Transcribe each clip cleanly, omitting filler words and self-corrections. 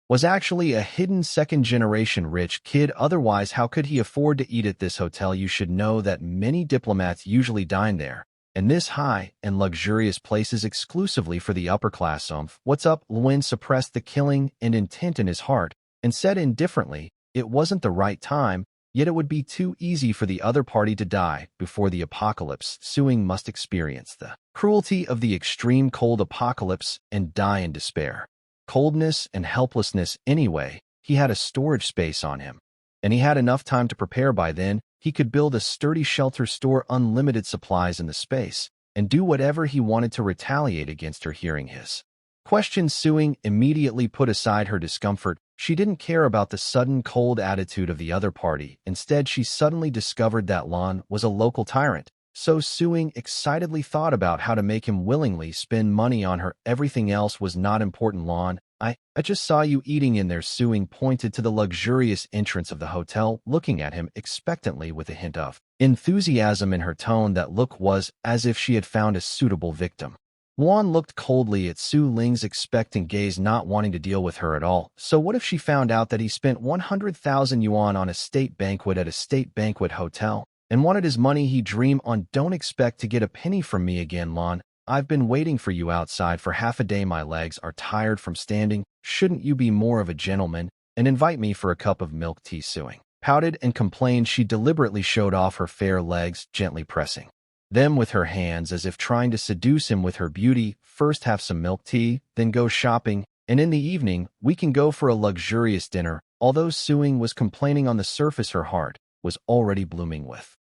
was actually a hidden second-generation rich kid. Otherwise, how could he afford to eat at this hotel? You should know that many diplomats usually dine there, and this high and luxurious place is exclusively for the upper-class. What's up? Lewin suppressed the killing and intent in his heart and said indifferently, it wasn't the right time, yet it would be too easy for the other party to die before the apocalypse. Suing must experience the cruelty of the extreme cold apocalypse and die in despair. Coldness and helplessness anyway. He had a storage space on him, and he had enough time to prepare. By then, he could build a sturdy shelter, store unlimited supplies in the space, and do whatever he wanted to retaliate against her. Hearing his question, Suing immediately put aside her discomfort. She didn't care about the sudden cold attitude of the other party. Instead, she suddenly discovered that Lon was a local tyrant. So Suing excitedly thought about how to make him willingly spend money on her. Everything else was not important. Lon, I just saw you eating in there. Suing pointed to the luxurious entrance of the hotel, looking at him expectantly with a hint of enthusiasm in her tone. That look was as if she had found a suitable victim. Luan looked coldly at Su Ling's expectant gaze, not wanting to deal with her at all. So what if she found out that he spent 100,000 yuan on a state banquet at a state banquet hotel and wanted his money? He dreamed on. Don't expect to get a penny from me again, Lon. I've been waiting for you outside for half a day. My legs are tired from standing. Shouldn't you be more of a gentleman and invite me for a cup of milk tea? Suing pouted and complained. She deliberately showed off her fair legs, gently pressing them with her hands as if trying to seduce him with her beauty. First have some milk tea, then go shopping, and in the evening we can go for a luxurious dinner. Although Suing was complaining on the surface, her heart was already blooming with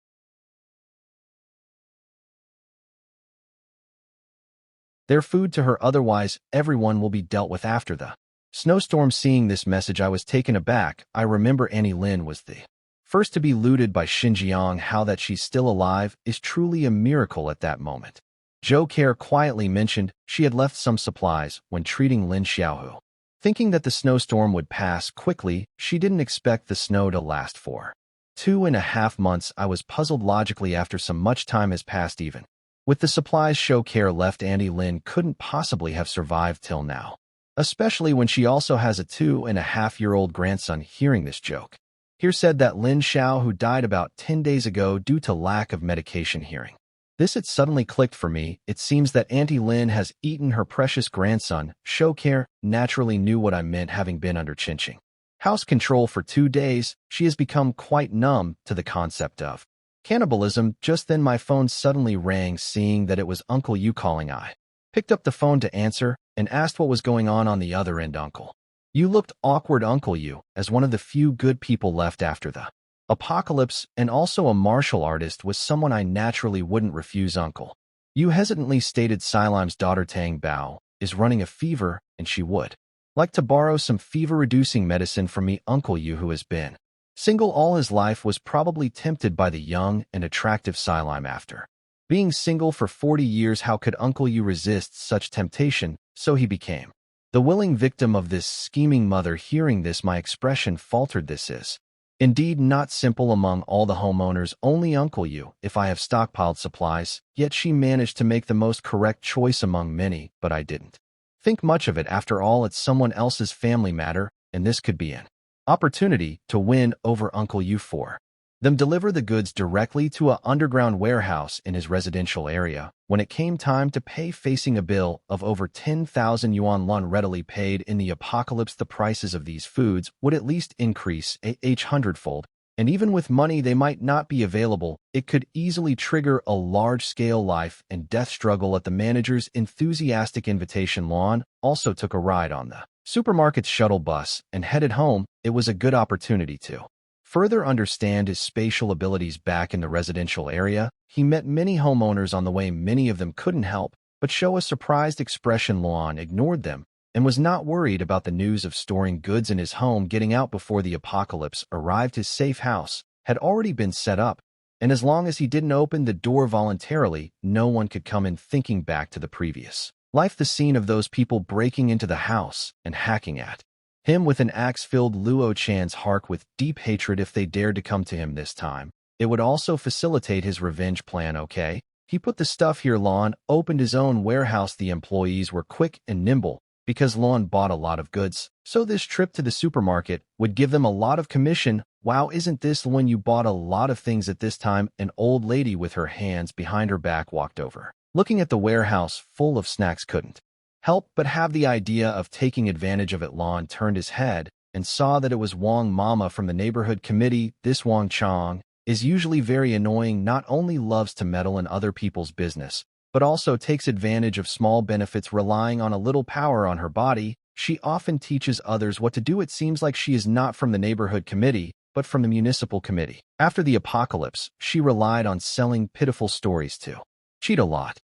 their food to her. Otherwise, everyone will be dealt with after the snowstorm. Seeing this message, I was taken aback. I remember Annie Lin was the first to be looted by Xinjiang. How that she's still alive is truly a miracle. At that moment, Zhou Care quietly mentioned she had left some supplies when treating Lin Xiaohu. Thinking that the snowstorm would pass quickly, she didn't expect the snow to last for 2.5 months. I was puzzled logically after some much time has passed. Even with the supplies Zhou Care left, Annie Lin couldn't possibly have survived till now, especially when she also has a 2.5-year-old grandson. Hearing this, joke here said that Lin Xiao, who died about 10 days ago due to lack of medication. Hearing this, it suddenly clicked for me. It seems that Auntie Lin has eaten her precious grandson. Zhou Care naturally knew what I meant. Having been under Qingqing house control for 2 days, she has become quite numb to the concept of cannibalism. Just then my phone suddenly rang. Seeing that it was Uncle Yu calling, I picked up the phone to answer and asked what was going on the other end. Uncle Yu looked awkward. Uncle Yu, as one of the few good people left after the apocalypse and also a martial artist, was someone I naturally wouldn't refuse. Uncle Yu hesitantly stated Silim's daughter Tang Bao is running a fever and she would like to borrow some fever-reducing medicine from me. Uncle Yu, who has been single all his life, was probably tempted by the young and attractive Silim. After being single for 40 years, how could Uncle Yu resist such temptation? So he became the willing victim of this scheming mother. Hearing this, my expression faltered. This is indeed not simple among all the homeowners. Only Uncle Yu, if I have stockpiled supplies. Yet she managed to make the most correct choice among many, but I didn't think much of it. After all, it's someone else's family matter, and this could be an opportunity to win over Uncle Yu for them. Deliver the goods directly to an underground warehouse in his residential area. When it came time to pay, facing a bill of over 10,000 yuan, Lun readily paid. In the apocalypse, the prices of these foods would at least increase a hundredfold, and even with money they might not be available. It could easily trigger a large-scale life and death struggle. At the manager's enthusiastic invitation, Lon also took a ride on the supermarket's shuttle bus and headed home. It was a good opportunity to further understand his spatial abilities. Back in the residential area, he met many homeowners on the way. Many of them couldn't help but show a surprised expression. Luan ignored them and was not worried about the news of storing goods in his home getting out before the apocalypse arrived. His safe house had already been set up, and as long as he didn't open the door voluntarily, no one could come in. Thinking back to the previous life, the scene of those people breaking into the house and hacking at him with an axe filled Luo Chan's heart with deep hatred. If they dared to come to him this time, it would also facilitate his revenge plan. Okay, he put the stuff here. Lon opened his own warehouse. The employees were quick and nimble, because Lon bought a lot of goods, so this trip to the supermarket would give them a lot of commission. Wow, isn't this when you bought a lot of things at this time? An old lady with her hands behind her back walked over. Looking at the warehouse full of snacks couldn't help but have the idea of taking advantage of it. Lon turned his head and saw that it was Wang Mama from the neighborhood committee. This Wang Chong is usually very annoying, not only loves to meddle in other people's business, but also takes advantage of small benefits. Relying on a little power on her body, she often teaches others what to do. It seems like she is not from the neighborhood committee, but from the municipal committee. After the apocalypse, she relied on selling pitiful stories to cheat a lot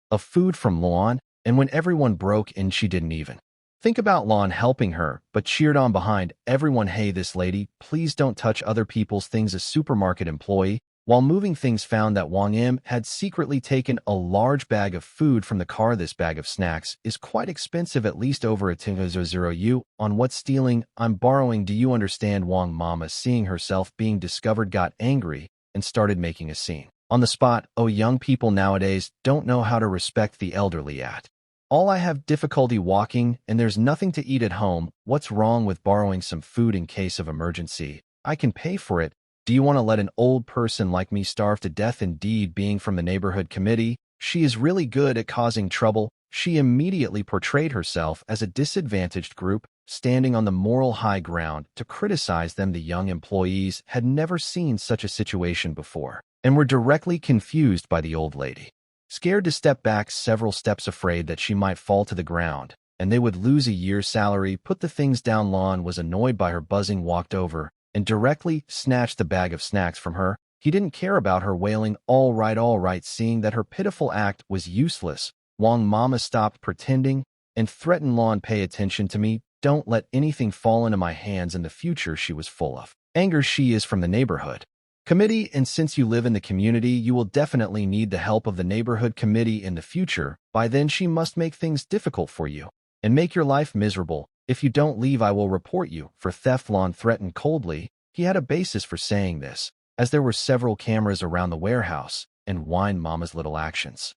of food from Lon, and when everyone broke in, she didn't even think about Lon helping her, but cheered on behind everyone. Hey, this lady, please don't touch other people's things. A supermarket employee, while moving things, found that Wang Im had secretly taken a large bag of food from the car. This bag of snacks is quite expensive, at least over a 10,000 you. On what stealing? I'm borrowing. Do you understand? Wang Mama, seeing herself being discovered, got angry and started making a scene on the spot. Oh, young people nowadays don't know how to respect the elderly. At all, I have difficulty walking and there's nothing to eat at home. What's wrong with borrowing some food in case of emergency? I can pay for it. Do you want to let an old person like me starve to death? Indeed, being from the neighborhood committee, she is really good at causing trouble. She immediately portrayed herself as a disadvantaged group, standing on the moral high ground to criticize them. The young employees had never seen such a situation before and were directly confused by the old lady. Scared to step back several steps, afraid that she might fall to the ground and they would lose a year's salary. Put the things down. Lon was annoyed by her buzzing, walked over and directly snatched the bag of snacks from her. He didn't care about her wailing, all right. Seeing that her pitiful act was useless, Wang Mama stopped pretending and threatened Lon, pay attention to me. Don't let anything fall into my hands. In the future, she was full of anger. She is from the neighborhood committee, and since you live in the community, you will definitely need the help of the neighborhood committee in the future. By then, she must make things difficult for you and make your life miserable. If you don't leave, I will report you for theft. Lon threatened coldly. He had a basis for saying this, as there were several cameras around the warehouse and Wine Mama's little actions.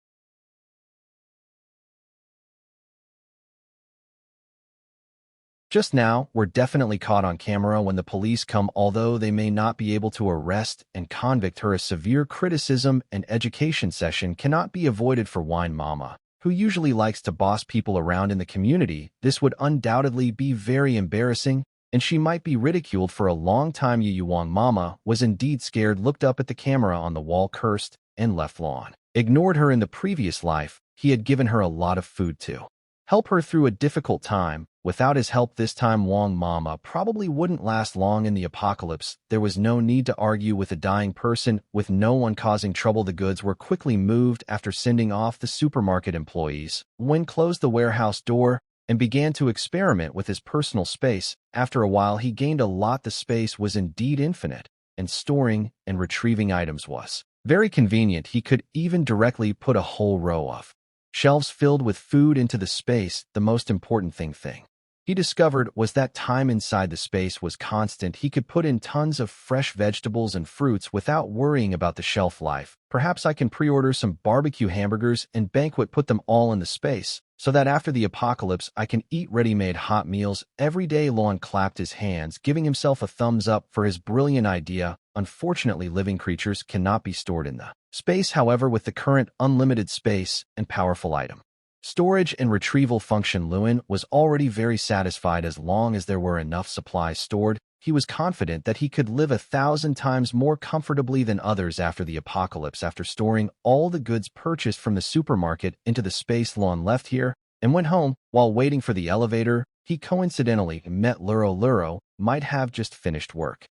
Just now, were definitely caught on camera when the police come, although they may not be able to arrest and convict her. A severe criticism and education session cannot be avoided for Wine Mama, who usually likes to boss people around in the community. This would undoubtedly be very embarrassing, and she might be ridiculed for a long time. Yu Wang Mama was indeed scared, looked up at the camera on the wall, cursed, and left. Lon ignored her. In the previous life, he had given her a lot of food to help her through a difficult time. Without his help this time, Wang Mama probably wouldn't last long in the apocalypse. There was no need to argue with a dying person, with no one causing trouble. The goods were quickly moved after sending off the supermarket employees. Wen closed the warehouse door and began to experiment with his personal space. After a while, he gained a lot. The space was indeed infinite, and storing and retrieving items was very convenient. He could even directly put a whole row of shelves filled with food into the space. The most important thing he discovered was that time inside the space was constant. He could put in tons of fresh vegetables and fruits without worrying about the shelf life. Perhaps I can pre-order some barbecue hamburgers and banquet, put them all in the space, so that after the apocalypse I can eat ready-made hot meals every day. Lon clapped his hands, giving himself a thumbs up for his brilliant idea. Unfortunately, living creatures cannot be stored in the space. However, with the current unlimited space and powerful item storage and retrieval function, Lewin was already very satisfied. As long as there were enough supplies stored, he was confident that he could live 1,000 times more comfortably than others after the apocalypse. After storing all the goods purchased from the supermarket into the space, Lon left here and went home. While waiting for the elevator, he coincidentally met Luro. Luro might have just finished work.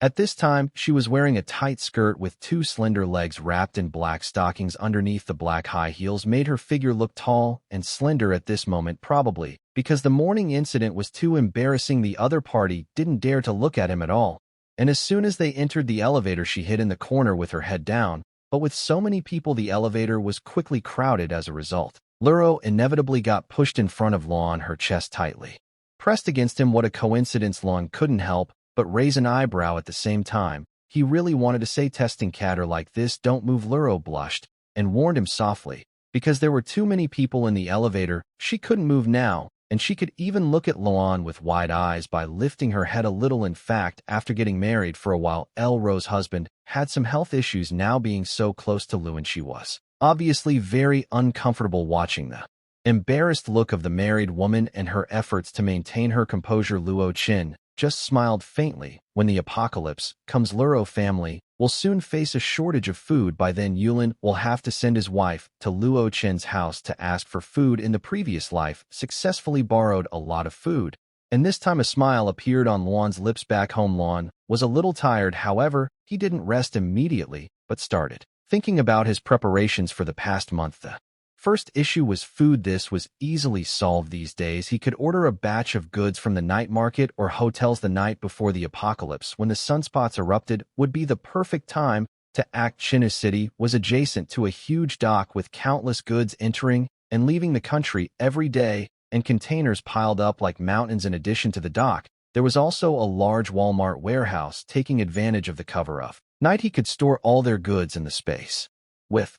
At this time, she was wearing a tight skirt with two slender legs wrapped in black stockings underneath. The black high heels made her figure look tall and slender at this moment, probably because the morning incident was too embarrassing. The other party didn't dare to look at him at all, and as soon as they entered the elevator, she hid in the corner with her head down. But with so many people, the elevator was quickly crowded. As a result, Luro inevitably got pushed in front of Lon, her chest tightly pressed against him. What a coincidence! Lon couldn't help but raise an eyebrow at the same time. He really wanted to say, testing catter like this, don't move. Luro blushed and warned him softly, Because there were too many people in the elevator, she couldn't move now, and she could even look at Luan with wide eyes by lifting her head a little. In fact, after getting married for a while, Elro's husband had some health issues. Now being so close to Luan, she was obviously very uncomfortable watching the embarrassed look of the married woman and her efforts to maintain her composure. Luo Qin just smiled faintly. When the apocalypse comes, Luro family will soon face a shortage of food. By then, Yulin will have to send his wife to Luo Chen's house to ask for food. In the previous life, successfully borrowed a lot of food, and this time a smile appeared on Luan's lips. Back home, Luan was a little tired. However, he didn't rest immediately, but started thinking about his preparations for the past month. The first issue was food. This was easily solved these days. He could order a batch of goods from the night market or hotels. The night before the apocalypse, when the sunspots erupted, would be the perfect time to act. China City was adjacent to a huge dock with countless goods entering and leaving the country every day, and containers piled up like mountains. In addition to the dock, there was also a large Walmart warehouse. Taking advantage of the cover of night, he could store all their goods in the space. With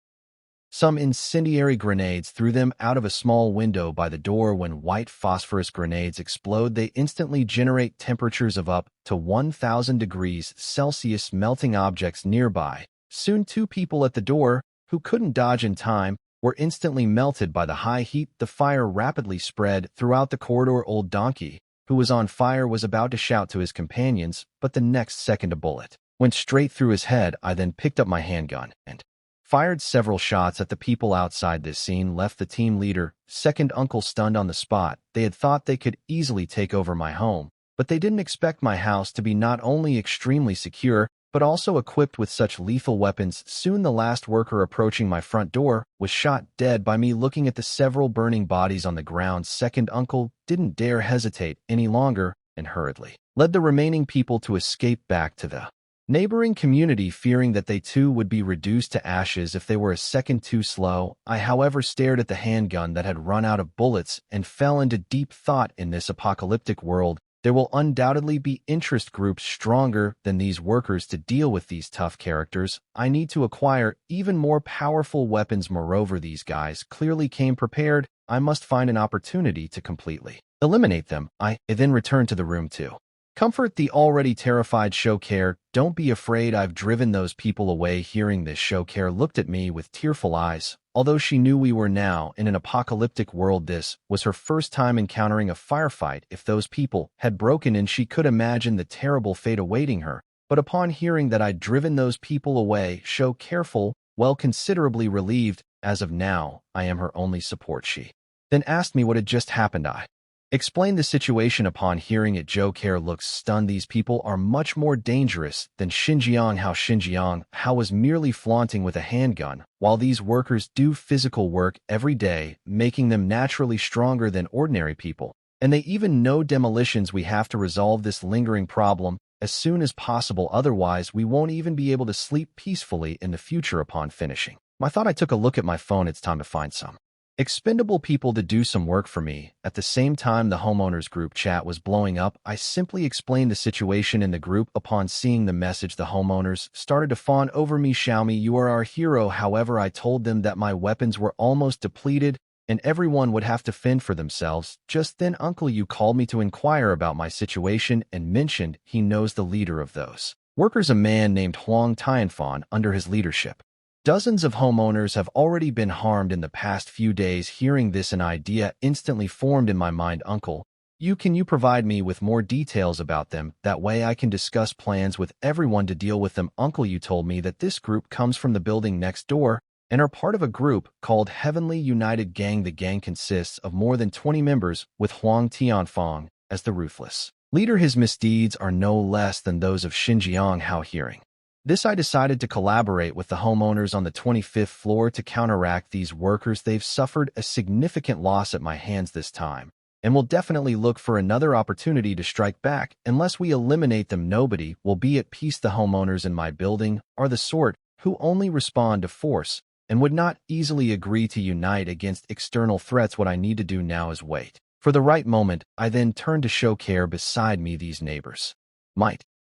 some incendiary grenades, threw them out of a small window by the door. When white phosphorus grenades explode, they instantly generate temperatures of up to 1,000 degrees Celsius, melting objects nearby. Soon 2 people at the door, who couldn't dodge in time, were instantly melted by the high heat. The fire rapidly spread throughout the corridor. Old Donkey, who was on fire, was about to shout to his companions, but the next second a bullet went straight through his head. I then picked up my handgun and fired several shots at the people outside. This scene left the team leader, second uncle, stunned on the spot. They had thought they could easily take over my home, but they didn't expect my house to be not only extremely secure, but also equipped with such lethal weapons. Soon the last worker approaching my front door was shot dead by me. Looking at the several burning bodies on the ground, second uncle didn't dare hesitate any longer and hurriedly led the remaining people to escape back to the neighboring community, fearing that they too would be reduced to ashes if they were a second too slow. I, however, stared at the handgun that had run out of bullets and fell into deep thought. In this apocalyptic world, there will undoubtedly be interest groups stronger than these workers to deal with these tough characters. I need to acquire even more powerful weapons. Moreover, these guys clearly came prepared. I must find an opportunity to completely eliminate them. I then returned to the room to comfort the already terrified Shokare. Don't be afraid, I've driven those people away. Hearing this, Shokare looked at me with tearful eyes. Although she knew we were now in an apocalyptic world, this was her first time encountering a firefight. If those people had broken in, she could imagine the terrible fate awaiting her. But upon hearing that I'd driven those people away, Shokare, well, considerably relieved. As of now, I am her only support. She then asked me what had just happened. I explained the situation. Upon hearing it, Shokare looked stunned. These people are much more dangerous than Xinjiang. How was merely flaunting with a handgun, while these workers do physical work every day, making them naturally stronger than ordinary people. And they even know demolitions. We have to resolve this lingering problem as soon as possible, otherwise we won't even be able to sleep peacefully in the future. Upon finishing my thought, I took a look at my phone. It's time to find some expendable people to do some work for me. At the same time, the homeowners group chat was blowing up. I simply explained the situation in the group. Upon seeing the message, the homeowners started to fawn over me. Xiaomi, you are our hero. However, I told them that my weapons were almost depleted and everyone would have to fend for themselves. Just then, Uncle Yu called me to inquire about my situation and mentioned he knows the leader of those workers, a man named Huang Tianfan. Under his leadership, dozens of homeowners have already been harmed in the past few days. Hearing this, an idea instantly formed in my mind. Uncle Yu, can you provide me with more details about them? That way I can discuss plans with everyone to deal with them. Uncle Yu told me that this group comes from the building next door and are part of a group called Heavenly United Gang. The gang consists of more than 20 members, with Huang Tianfang as the ruthless leader. His misdeeds are no less than those of Xinjiang Hao. Hearing this, I decided to collaborate with the homeowners on the 25th floor to counteract these workers. They've suffered a significant loss at my hands this time, and will definitely look for another opportunity to strike back. Unless we eliminate them, nobody will be at peace. The homeowners in my building are the sort who only respond to force and would not easily agree to unite against external threats. What I need to do now is wait for the right moment. I then turned to Shokare beside me. These neighbors might